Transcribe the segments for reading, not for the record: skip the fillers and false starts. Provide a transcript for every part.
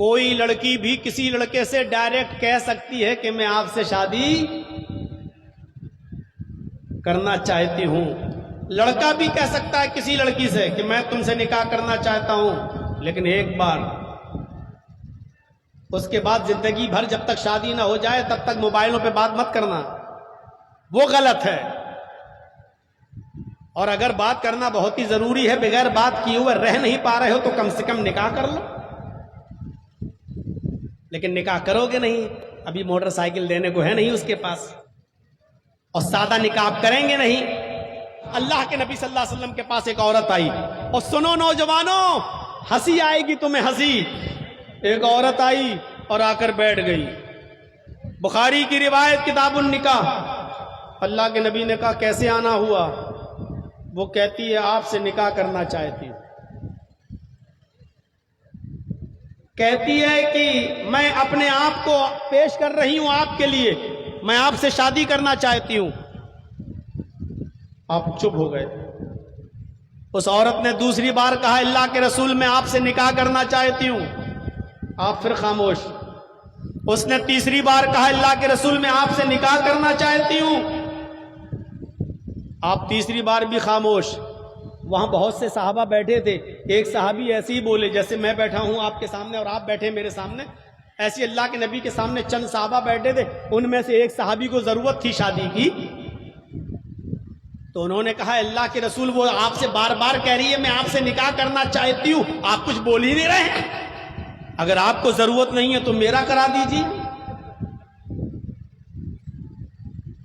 کوئی لڑکی بھی کسی لڑکے سے ڈائریکٹ کہہ سکتی ہے کہ میں آپ سے شادی کرنا چاہتی ہوں. لڑکا بھی کہہ سکتا ہے کسی لڑکی سے کہ میں تم سے نکاح کرنا چاہتا ہوں، لیکن ایک بار، اس کے بعد زندگی بھر جب تک شادی نہ ہو جائے تب تک موبائلوں پہ بات مت کرنا، وہ غلط ہے. اور اگر بات کرنا بہت ہی ضروری ہے، بغیر بات کیے ہوئے رہ نہیں پا رہے ہو تو کم سے کم نکاح کر لو. لیکن نکاح کرو گے نہیں، ابھی موٹر سائیکل دینے کو ہے نہیں اس کے پاس، اور سادہ نکاح آپ کریں گے نہیں. اللہ کے نبی صلی اللہ علیہ وسلم کے پاس ایک عورت آئی، اور سنو نوجوانوں، ہنسی آئے گی تمہیں ہنسی. ایک عورت آئی اور آ کر بیٹھ گئی. بخاری کی روایت کتاب النکاح. اللہ کے نبی نے کہا کیسے آنا ہوا؟ وہ کہتی ہے آپ سے نکاح کرنا چاہتی ہوں. کہتی ہے کہ میں اپنے آپ کو پیش کر رہی ہوں آپ کے لیے، میں آپ سے شادی کرنا چاہتی ہوں. آپ چپ ہو گئے. اس عورت نے دوسری بار کہا اللہ کے رسول میں آپ سے نکاح کرنا چاہتی ہوں. آپ پھر خاموش. اس نے تیسری بار کہا اللہ کے رسول میں آپ سے نکاح کرنا چاہتی ہوں. آپ تیسری بار بھی خاموش. وہاں بہت سے صحابہ بیٹھے تھے. ایک صحابی ایسے ہی بولے جیسے میں بیٹھا ہوں آپ کے سامنے اور آپ بیٹھے میرے سامنے، ایسے اللہ کے نبی کے سامنے چند صحابہ بیٹھے تھے. ان میں سے ایک صحابی کو ضرورت تھی شادی کی، تو انہوں نے کہا اللہ کے رسول وہ آپ سے بار بار کہہ رہی ہے میں آپ سے نکاح کرنا چاہتی ہوں، آپ کچھ بول ہی نہیں رہے ہیں. اگر آپ کو ضرورت نہیں ہے تو میرا کرا دیجیے.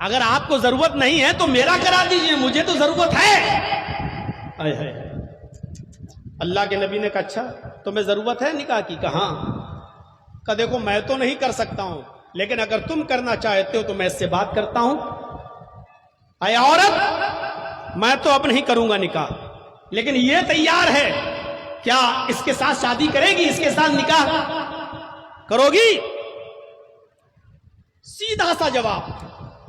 اگر آپ کو ضرورت نہیں ہے تو میرا کرا دیجیے، مجھے تو ضرورت ہے. اللہ کے نبی نے کہا اچھا تمہیں ضرورت ہے نکاح کی؟ کہاں؟ کہا دیکھو میں تو نہیں کر سکتا ہوں، لیکن اگر تم کرنا چاہتے ہو تو میں اس سے بات کرتا ہوں. اے عورت، میں تو اب نہیں کروں گا نکاح، لیکن یہ تیار ہے، کیا اس کے ساتھ شادی کرے گی؟ اس کے ساتھ نکاح کرو گی؟ سیدھا سا جواب.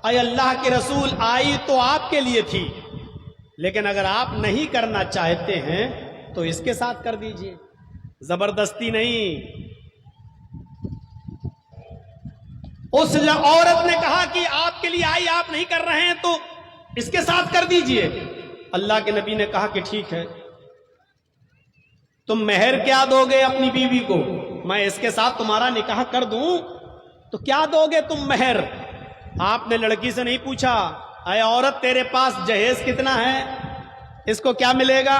اے اللہ کے رسول آئی تو آپ کے لیے تھی، لیکن اگر آپ نہیں کرنا چاہتے ہیں تو اس کے ساتھ کر دیجئے، زبردستی نہیں. اس عورت نے کہا کہ آپ کے لیے آئی، آپ نہیں کر رہے ہیں تو اس کے ساتھ کر دیجئے. اللہ کے نبی نے کہا کہ ٹھیک ہے، تم مہر کیا دو گے اپنی بیوی کو؟ میں اس کے ساتھ تمہارا نکاح کر دوں تو کیا دو گے تم مہر؟ آپ نے لڑکی سے نہیں پوچھا اے عورت تیرے پاس جہیز کتنا ہے، اس کو کیا ملے گا؟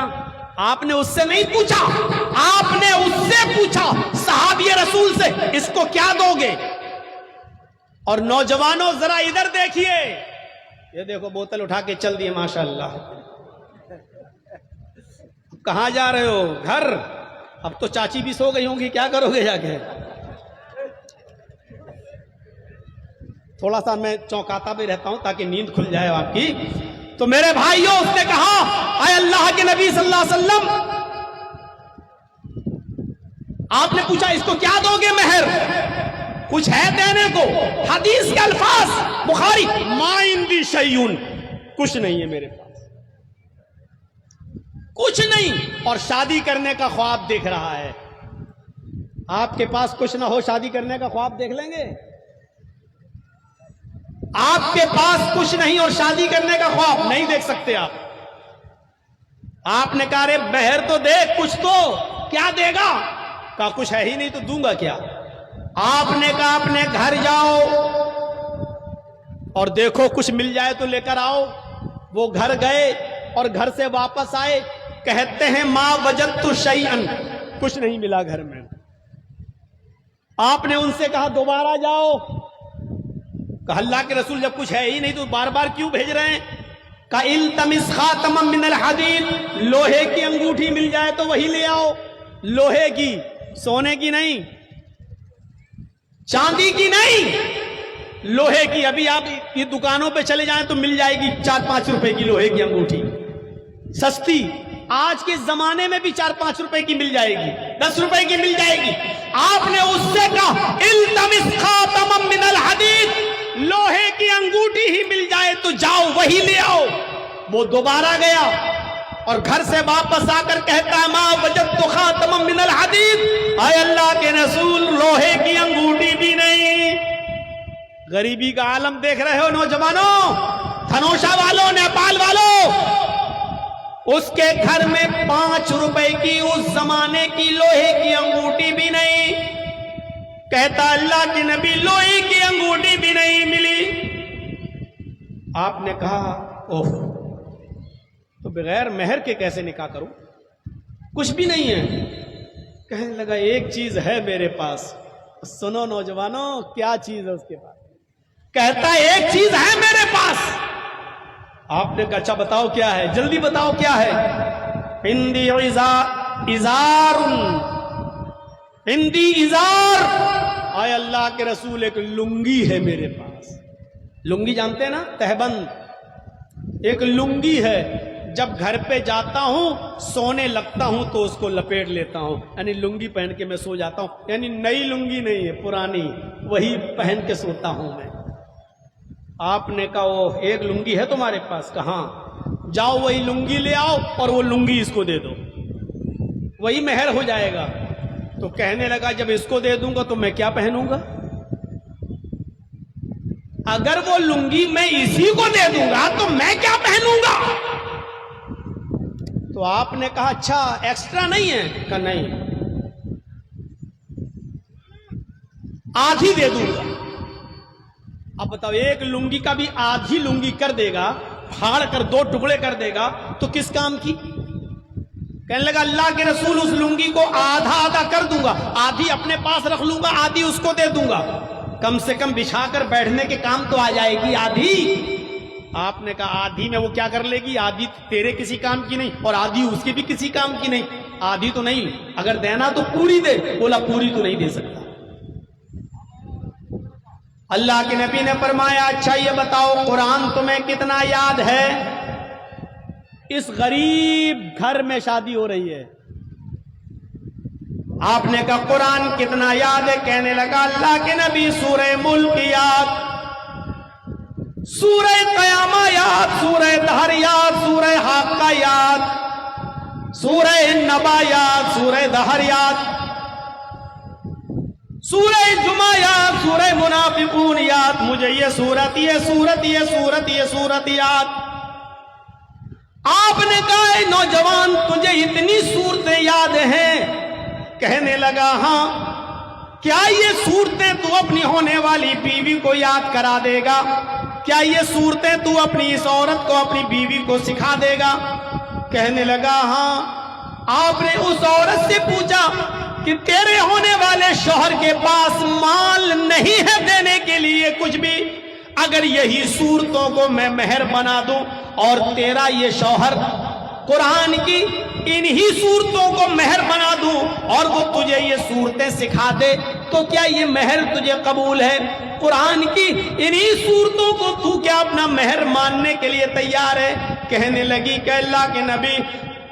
آپ نے اس سے نہیں پوچھا، آپ نے اس سے پوچھا صحابی رسول سے اس کو کیا دو گے؟ اور نوجوانوں ذرا ادھر دیکھیے، یہ دیکھو بوتل اٹھا کے چل دیے ماشاءاللہ. کہاں جا رہے ہو؟ گھر؟ اب تو چاچی بھی سو گئی ہوں گی، کیا کرو گے جا کے؟ تھوڑا سا میں چونکاتا بھی رہتا ہوں تاکہ نیند کھل جائے آپ کی. تو میرے بھائیوں، اس نے کہا اے اللہ کے نبی صلی اللہ علیہ وسلم، آپ نے پوچھا اس کو کیا دو گے مہر؟ کچھ ہے دینے کو؟ حدیث کے الفاظ بخاری، ما عندی شیء، کچھ نہیں ہے میرے پاس، کچھ نہیں. اور شادی کرنے کا خواب دیکھ رہا ہے. آپ کے پاس کچھ نہ ہو، شادی کرنے کا خواب دیکھ لیں گے؟ آپ کے پاس کچھ نہیں اور شادی کرنے کا خواب نہیں دیکھ سکتے آپ. آپ نے کہا رے مہر تو دے کچھ تو، کیا دے گا؟ کہا کچھ ہے ہی نہیں تو دوں گا کیا؟ آپ نے کہا اپنے گھر جاؤ اور دیکھو کچھ مل جائے تو لے کر آؤ. وہ گھر گئے اور گھر سے واپس آئے، کہتے ہیں ما وجدت شیئا، کچھ نہیں ملا گھر میں. آپ نے ان سے کہا دوبارہ جاؤ. کہا اللہ کے رسول جب کچھ ہے ہی نہیں تو بار بار کیوں بھیج رہے ہیں؟ کہا التمس خاتما من الحدید، لوہے کی انگوٹھی مل جائے تو وہی لے آؤ. لوہے کی، سونے کی نہیں، چاندی کی نہیں، لوہے کی. ابھی آپ یہ دکانوں پہ چلے جائیں تو مل جائے گی 4-5 روپے کی لوہے کی انگوٹھی، سستی. آج کے زمانے میں بھی 4-5 روپے کی مل جائے گی، 10 روپے کی مل جائے گی. آپ نے اس سے کہا التمس خاتما من الحدید، لوہے کی انگوٹھی ہی مل جائے تو جاؤ وہی لے آؤ. وہ دوبارہ گیا اور گھر سے واپس آ کر کہتا ہے ما وجدت خاتما من الحدید، اے اللہ کے رسول غریبی کا عالم دیکھ رہے ہو نوجوانوں، دھنوشا والوں، نیپال والوں، اس کے گھر میں 5 روپے کی اس زمانے کی لوہے کی انگوٹھی بھی نہیں. کہتا اللہ کے نبی لوہے کی انگوٹھی بھی نہیں ملی. آپ نے کہا اوہ، تو بغیر مہر کے کیسے نکاح کروں؟ کچھ بھی نہیں ہے. کہنے لگا ایک چیز ہے میرے پاس. سنو نوجوانوں، کیا چیز ہے اس کے پاس؟ کہتا ایک چیز ہے میرے پاس. آپ نے کہا اچھا بتاؤ کیا ہے، جلدی بتاؤ کیا ہے. ہندی ازار، ہندی ازار. آئے اللہ کے رسول، ایک لنگی ہے میرے پاس. لنگی جانتے ہیں نا، تہبند. ایک لنگی ہے، جب گھر پہ جاتا ہوں سونے لگتا ہوں تو اس کو لپیٹ لیتا ہوں، یعنی لنگی پہن کے میں سو جاتا ہوں. یعنی نئی لنگی نہیں ہے، پرانی، وہی پہن کے سوتا ہوں میں. آپ نے کہا وہ ایک لنگی ہے تمہارے پاس؟ کہاں؟ جاؤ وہی لنگی لے آؤ اور وہ لنگی اس کو دے دو، وہی مہر ہو جائے گا. تو کہنے لگا جب اس کو دے دوں گا تو میں کیا پہنوں گا؟ اگر وہ لنگی میں اسی کو دے دوں گا تو میں کیا پہنوں گا؟ تو آپ نے کہا اچھا ایکسٹرا نہیں ہے؟ کہا نہیں، آدھی دے دوں گا. اب بتاؤ ایک لنگی کا بھی آدھی لنگی کر دے گا، پھاڑ کر 2 ٹکڑے کر دے گا تو کس کام کی؟ کہنے لگا اللہ کے رسول اس لنگی کو آدھا آدھا کر دوں گا، آدھی اپنے پاس رکھ لوں گا، آدھی اس کو دے دوں گا. کم سے کم بچھا کر بیٹھنے کے کام تو آ جائے گی آدھی. آپ نے کہا آدھی میں وہ کیا کر لے گی؟ آدھی تیرے کسی کام کی نہیں اور آدھی اس کے بھی کسی کام کی نہیں. آدھی تو نہیں، اگر دینا تو پوری دے. بولا پوری تو نہیں دے سکتا. اللہ کے نبی نے فرمایا اچھا یہ بتاؤ قرآن تمہیں کتنا یاد ہے؟ اس غریب گھر میں شادی ہو رہی ہے. آپ نے کہا قرآن کتنا یاد ہے؟ کہنے لگا اللہ کے نبی سورہ ملک یاد، سورہ قیامہ یاد، سورہ دہر یاد، سورہ حاقہ یاد، سورہ نبا یاد، سورہ دہر یاد، سورہ جمعہ یاد، سورہ منافقون یاد. مجھے یہ سورت یاد. آپ نے کہا اے نوجوان تجھے اتنی صورتیں یاد ہیں؟ کہنے لگا ہاں. کیا یہ صورتیں تو اپنی ہونے والی بیوی کو یاد کرا دے گا؟ کیا یہ صورتیں تو اپنی اس عورت کو، اپنی بیوی کو سکھا دے گا؟ کہنے لگا ہاں. آپ نے اس عورت سے پوچھا کہ تیرے ہونے والے شوہر کے پاس مال نہیں ہے دینے کے لیے کچھ بھی، اگر یہی صورتوں کو میں مہر بنا دوں اور تیرا یہ شوہر قرآن کی انہی صورتوں کو مہر بنا دوں اور وہ تجھے یہ صورتیں سکھا دے تو کیا یہ مہر تجھے قبول ہے؟ قرآن کی انہی صورتوں کو تو کیا اپنا مہر ماننے کے لیے تیار ہے؟ کہنے لگی کہ اللہ کے نبی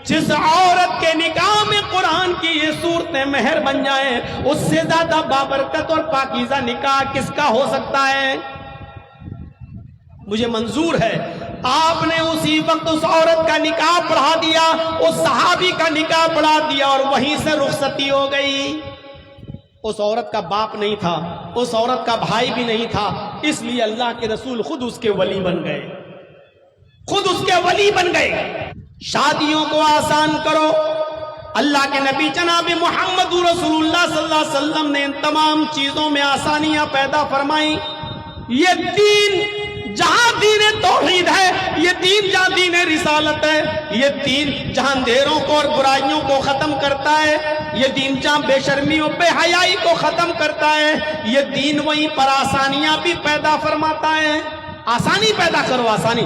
جس عورت کے نکاح میں قرآن کی یہ صورتیں مہر بن جائیں اس سے زیادہ بابرکت اور پاکیزہ نکاح کس کا ہو سکتا ہے؟ مجھے منظور ہے. آپ نے اسی وقت اس عورت کا نکاح پڑھا دیا، اس صحابی کا نکاح پڑھا دیا اور وہیں سے رخصتی ہو گئی. اس عورت کا باپ نہیں تھا، اس عورت کا بھائی بھی نہیں تھا، اس لیے اللہ کے رسول خود اس کے ولی بن گئے، خود اس کے ولی بن گئے. شادیوں کو آسان کرو. اللہ کے نبی جناب محمد رسول اللہ صلی اللہ علیہ وسلم نے ان تمام چیزوں میں آسانیاں پیدا فرمائیں. یہ دین جہاں دین توحید ہے، یہ دین جہاں دین رسالت ہے، یہ دین جہاں اندھیروں کو اور برائیوں کو ختم کرتا ہے، یہ دین جہاں بے شرمی اور بے حیائی کو ختم کرتا ہے، یہ دین وہیں پر آسانیاں بھی پیدا فرماتا ہے. آسانی پیدا کرو، آسانی.